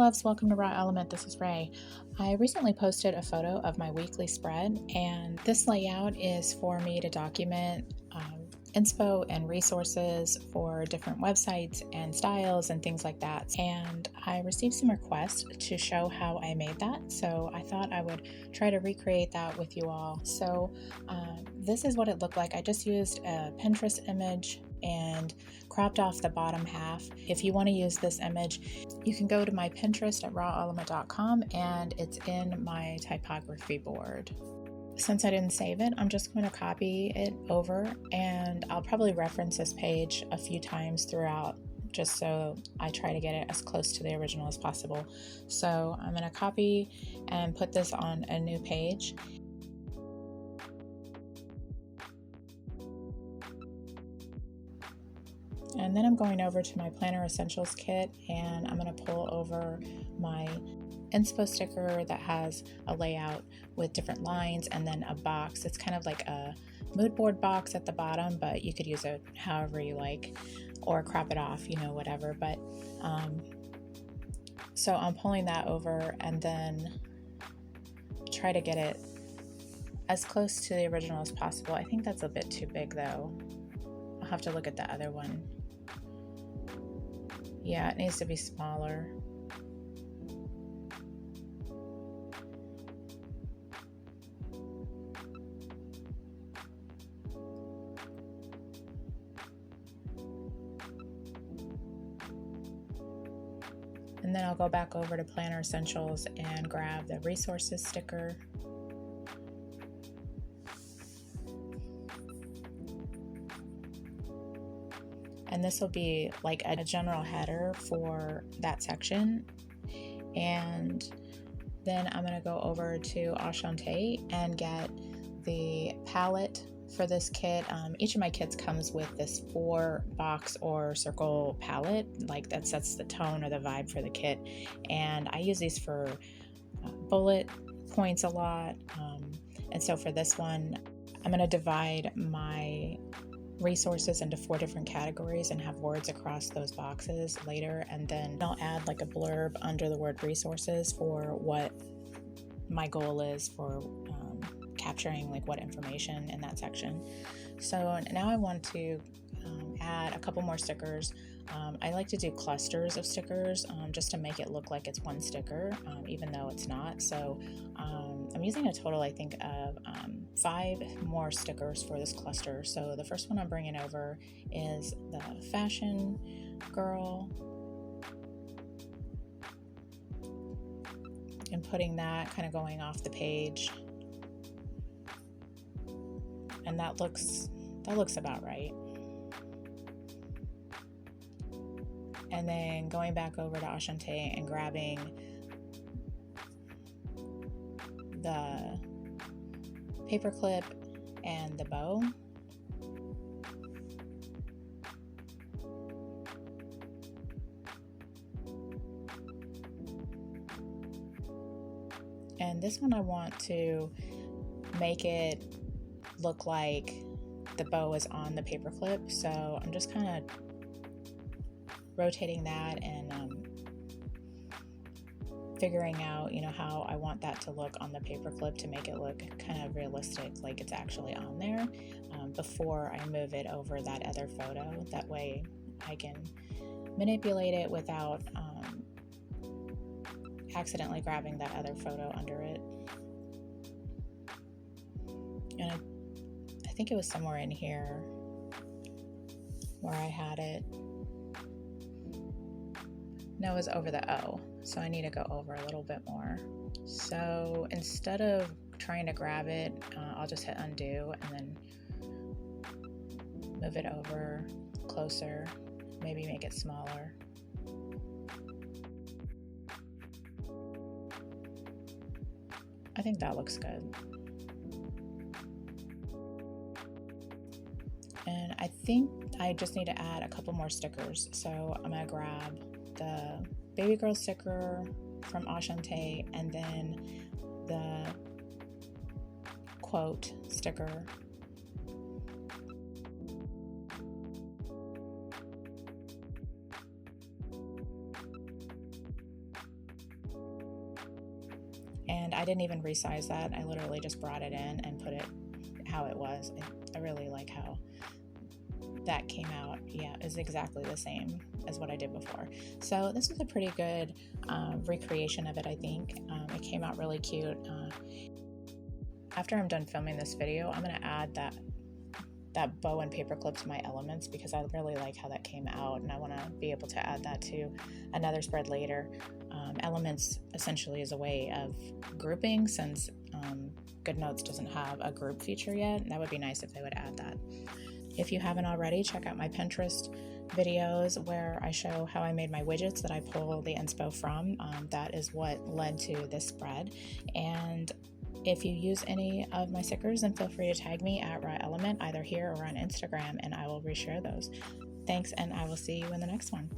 loves, welcome to Raw Element. This is Ray. I recently posted a photo of my weekly spread, and this layout is for me to document inspo and resources for different websites and styles and things like that. And I received some requests to show how I made that, so I thought I would try to recreate that with you all. So this is what it looked like. I just used a Pinterest image and cropped off the bottom half. If you want to use this image, you can go to my Pinterest at rawelement.com, and it's in my typography board. Since I didn't save it, I'm just going to copy it over, and I'll probably reference this page a few times throughout, just so I try to get it as close to the original as possible. So I'm going to copy and put this on a new page. And then I'm going over to my Planner Essentials kit, and I'm going to pull over my inspo sticker that has a layout with different lines and then a box. It's kind of like a mood board box at the bottom, but you could use it however you like, or crop it off, whatever. But so I'm pulling that over and then try to get it as close to the original as possible. I think that's a bit too big though. I'll have to look at the other one. Yeah, it needs to be smaller. And then I'll go back over to Planner Essentials and grab the resources sticker. And this will be like a general header for that section. And then I'm going to go over to Enchante and get the palette for this kit. Each of my kits comes with this 4-box or circle palette, like that sets the tone or the vibe for the kit. And I use these for bullet points a lot. And so for this one, I'm going to divide my resources into 4 different categories and have words across those boxes later. And then I'll add like a blurb under the word resources for what my goal is for capturing like what information in that section. So now I want to add a couple more stickers. I like to do clusters of stickers just to make it look like it's one sticker, even though it's not. So I'm using a total, I think, of 5 more stickers for this cluster. So the first one I'm bringing over is the fashion girl, and putting that kind of going off the page. And that looks about right. And then going back over to Enchante and grabbing the paperclip and the bow. And this one I want to make it look like the bow is on the paperclip, so I'm just kind of rotating that and figuring out how I want that to look on the paperclip to make it look kind of realistic, like it's actually on there, before I move it over that other photo. That way I can manipulate it without accidentally grabbing that other photo under it. And I think it was somewhere in here where I had it. No, it was over the O, so I need to go over a little bit more. So instead of trying to grab it, I'll just hit undo and then move it over closer, maybe make it smaller. I think that looks good. And I think I just need to add a couple more stickers. So I'm gonna grab the baby girl sticker from Enchante and then the quote sticker. I didn't even resize that. I literally just brought it in and put it how it was. I really like how that came out. Yeah, is exactly the same as what I did before. So this was a pretty good recreation of it, I think. It came out really cute. After I'm done filming this video, I'm going to add that bow and paper clip to my elements because I really like how that came out, and I want to be able to add that to another spread later. Elements essentially is a way of grouping, since Goodnotes doesn't have a group feature yet. That would be nice if they would add that. If you haven't already, check out my Pinterest videos where I show how I made my widgets that I pull the inspo from. That is what led to this spread. And if you use any of my stickers, then feel free to tag me at Raw Element, either here or on Instagram, and I will reshare those. Thanks, and I will see you in the next one.